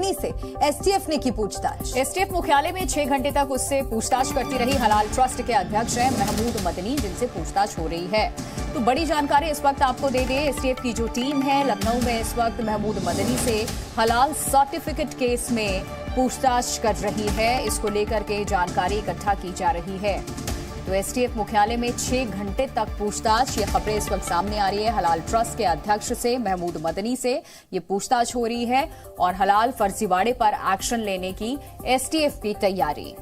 मदनी से एसटीएफ ने की पूछताछ। एसटीएफ मुख्यालय में 6 घंटे तक उससे पूछताछ करती रही हलाल ट्रस्ट के अध्यक्ष हैं महमूद मदनी, जिनसे पूछताछ हो रही है। तो बड़ी जानकारी इस वक्त आपको दे दें, एसटीएफ की जो टीम है लखनऊ में इस वक्त महमूद मदनी से हलाल सर्टिफिकेट केस में पूछताछ कर रही है। इसको लेकर के जानकारी इकट्ठा की जा रही है। तो एसटीएफ मुख्यालय में 6 घंटे तक पूछताछ, ये खबरें इस वक्त सामने आ रही है। हलाल ट्रस्ट के अध्यक्ष से महमूद मदनी से ये पूछताछ हो रही है और हलाल फर्जीवाड़े पर एक्शन लेने की एसटीएफ की तैयारी।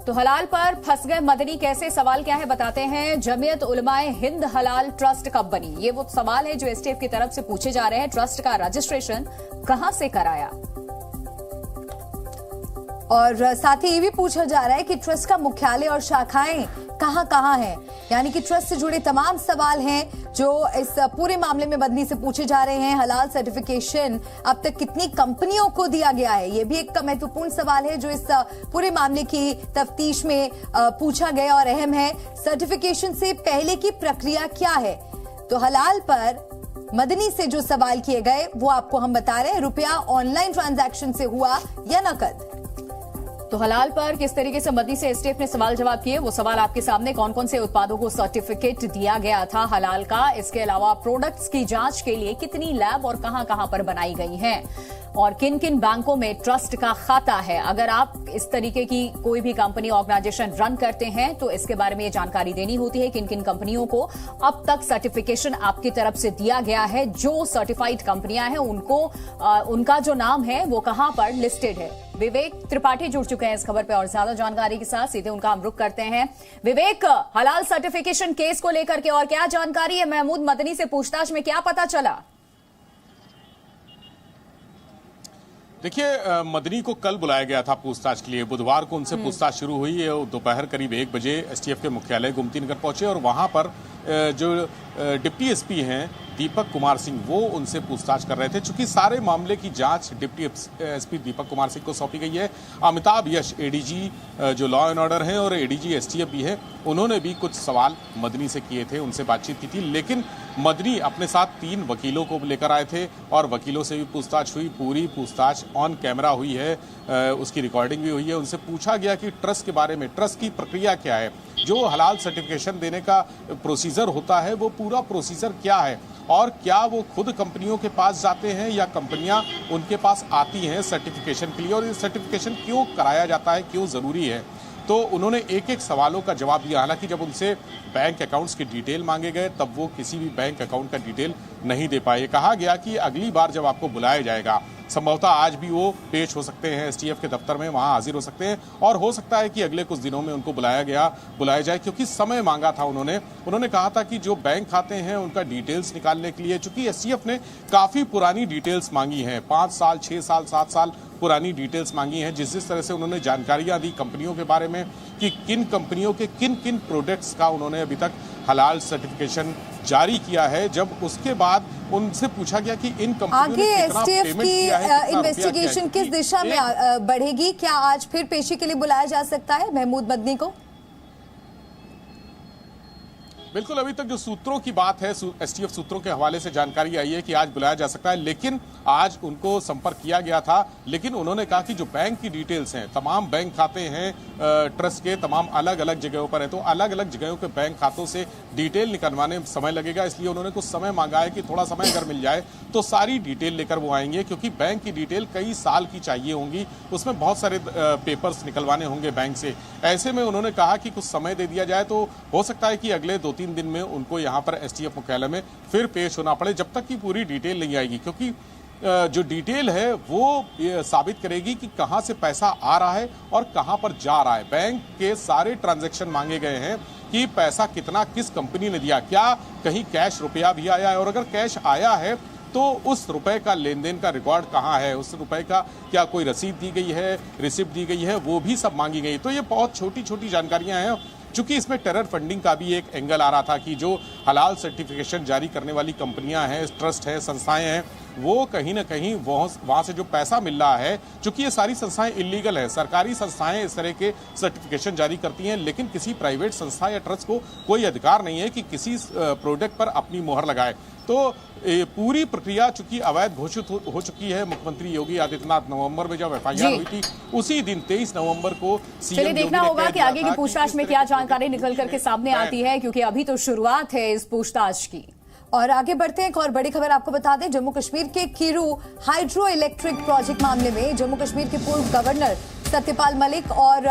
तो हलाल पर फंस गए मदनी कैसे, सवाल क्या है बताते हैं। जमीयत उलमाए हिंद हलाल ट्रस्ट कब बनी, ये वो सवाल है जो एसटीएफ की तरफ से पूछे जा रहे हैं। ट्रस्ट का रजिस्ट्रेशन कहां से कराया, और साथ ही ये भी पूछा जा रहा है कि ट्रस्ट का मुख्यालय और शाखाएं कहां हैं। यानी कि ट्रस्ट से जुड़े तमाम सवाल हैं जो इस पूरे मामले में मदनी से पूछे जा रहे हैं। हलाल सर्टिफिकेशन अब तक कितनी कंपनियों को दिया गया है, ये भी एक महत्वपूर्ण सवाल है जो इस पूरे मामले की तफ्तीश में पूछा गया और अहम है। सर्टिफिकेशन से पहले की प्रक्रिया क्या है। तो हलाल पर मदनी से जो सवाल किए गए वो आपको हम बता रहे हैं। रुपया ऑनलाइन ट्रांजैक्शन से हुआ या नकद। तो हलाल पर किस तरीके से मदनी से एसटीएफ ने सवाल जवाब किए, वो सवाल आपके सामने। कौन कौन से उत्पादों को सर्टिफिकेट दिया गया था हलाल का, इसके अलावा प्रोडक्ट्स की जांच के लिए कितनी लैब और कहां कहां पर बनाई गई हैं, और किन किन बैंकों में ट्रस्ट का खाता है। अगर आप इस तरीके की कोई भी कंपनी ऑर्गेनाइजेशन रन करते हैं तो इसके बारे में ये जानकारी देनी होती है। किन किन कंपनियों को अब तक सर्टिफिकेशन आपकी तरफ से दिया गया है, जो सर्टिफाइड कंपनियां हैं उनको उनका जो नाम है वो कहां पर लिस्टेड है। विवेक त्रिपाठी जुड़ चुके हैं इस खबर पे और ज्यादा जानकारी के साथ सीधे उनका हम रुख करते हैं। विवेक, हलाल सर्टिफिकेशन केस को लेकर के और क्या जानकारी है, महमूद मदनी से पूछताछ में क्या पता चला? देखिए, मदनी को कल बुलाया गया था पूछताछ के लिए। बुधवार को उनसे पूछताछ शुरू हुई है। दोपहर करीब 1 बजे एसटीएफ के मुख्यालय गोमती नगर पहुंचे और वहां पर जो डिप्टी एसपी हैं दीपक कुमार सिंह, वो उनसे पूछताछ कर रहे थे। चूंकि सारे मामले की जांच डिप्टी एसपी दीपक कुमार सिंह को सौंपी गई है। अमिताभ यश एडीजी जो लॉ एंड ऑर्डर हैं और एडीजी एसटीएफ भी है, उन्होंने भी कुछ सवाल मदनी से किए थे, उनसे बातचीत की थी। लेकिन मदनी अपने साथ 3 वकीलों को लेकर आए थे और वकीलों से भी पूछताछ हुई। पूरी पूछताछ ऑन कैमरा हुई है, उसकी रिकॉर्डिंग भी हुई है। उनसे पूछा गया कि ट्रस्ट के बारे में, ट्रस्ट की प्रक्रिया क्या है, जो हलाल सर्टिफिकेशन देने का प्रोसीजर होता है वो पूरा प्रोसीजर क्या है, और क्या वो खुद कंपनियों के पास जाते हैं या कंपनियां उनके पास आती हैं सर्टिफिकेशन के लिए, और ये सर्टिफिकेशन क्यों कराया जाता है, क्यों ज़रूरी है। तो उन्होंने एक एक सवालों का जवाब दिया। हालांकि जब उनसे बैंक अकाउंट्स की डिटेल मांगे गए तब वो किसी भी बैंक अकाउंट का डिटेल नहीं दे पाए। कहा गया कि अगली बार जब आपको बुलाया जाएगा, संभवतः आज भी वो पेश हो सकते हैं एसटीएफ के दफ्तर में, वहां हाजिर हो सकते हैं, और हो सकता है कि अगले कुछ दिनों में उनको बुलाया जाए, क्योंकि समय मांगा था उन्होंने कहा था कि जो बैंक खाते हैं उनका डिटेल्स निकालने के लिए, चूंकि एसटीएफ ने काफी पुरानी डिटेल्स मांगी हैं, 5 साल 6 साल 7 साल पुरानी डिटेल्स मांगी हैं, जिस तरह से उन्होंने जानकारियां दी कंपनियों के बारे में कि किन कंपनियों के किन किन प्रोडक्ट्स का उन्होंने अभी तक हलाल सर्टिफिकेशन जारी किया है। जब उसके बाद उनसे पूछा गया कि इन कंपनियों ने कितना पेमेंट किया है, इन्वेस्टिगेशन किस दिशा में बढ़ेगी, क्या आज फिर पेशी के लिए बुलाया जा सकता है महमूद मदनी को? बिल्कुल, अभी तक जो सूत्रों की बात है, एसटीएफ सूत्रों के हवाले से जानकारी आई है कि आज बुलाया जा सकता है। लेकिन आज उनको संपर्क किया गया था, लेकिन उन्होंने कहा कि जो बैंक की डिटेल्स हैं, तमाम बैंक खाते हैं ट्रस्ट के, तमाम अलग अलग जगहों पर है, तो अलग अलग जगहों के बैंक खातों से डिटेल निकलवाने में समय लगेगा। इसलिए उन्होंने कुछ समय मांगा है कि थोड़ा समय अगर मिल जाए तो सारी डिटेल लेकर वो आएंगे, क्योंकि बैंक की डिटेल कई साल की चाहिए होंगी, उसमें बहुत सारे पेपर्स निकलवाने होंगे बैंक से। ऐसे में उन्होंने कहा कि कुछ समय दे दिया जाए, तो हो सकता है कि अगले 2-3 दिन में उनको यहां पर एसटीएफ मुख्यालय में फिर पेश होना पड़े, जब तक कि पूरी डिटेल नहीं आएगी। क्योंकि जो डिटेल है वो साबित करेगी कि कहां से पैसा आ रहा है और कहां पर जा रहा है। बैंक के सारे ट्रांजैक्शन मांगे गए हैं कि पैसा कितना किस कंपनी ने दिया, क्या कहीं कैश रुपया भी आया है, और अगर कैश आया है तो उस रुपए का लेन देन का रिकॉर्ड कहाँ है, उस रुपए का क्या कोई रसीद दी गई है, रिसिप्ट दी गई है, वो भी सब मांगी गई। तो ये बहुत छोटी छोटी जानकारियां हैं। चूंकि इसमें टेरर फंडिंग का भी एक एंगल आ रहा था कि जो हलाल सर्टिफिकेशन जारी करने वाली कंपनियां हैं, ट्रस्ट है, संस्थाएं हैं, वो कहीं ना कहीं वहां से जो पैसा मिल रहा है, चूंकि ये सारी संस्थाएं इलीगल है, सरकारी संस्थाएं इस तरह के सर्टिफिकेशन जारी करती हैं, लेकिन किसी प्राइवेट संस्था या ट्रस्ट को कोई अधिकार नहीं है कि किसी प्रोडक्ट पर अपनी मोहर लगाए। तो पूरी प्रक्रिया चूंकि अवैध घोषित हो चुकी है। मुख्यमंत्री योगी आदित्यनाथ नवंबर में जब एफआईआर हुई थी, उसी दिन 23 नवंबर को चलिए देखना होगा कि आगे की पूछताछ में क्या जानकारी निकल करके सामने आती है, क्योंकि अभी तो शुरुआत है इस पूछताछ की। और आगे बढ़ते हैं, एक और बड़ी खबर आपको बता दें। जम्मू कश्मीर के खीरू हाइड्रो इलेक्ट्रिक प्रोजेक्ट मामले में जम्मू कश्मीर के पूर्व गवर्नर सत्यपाल मलिक और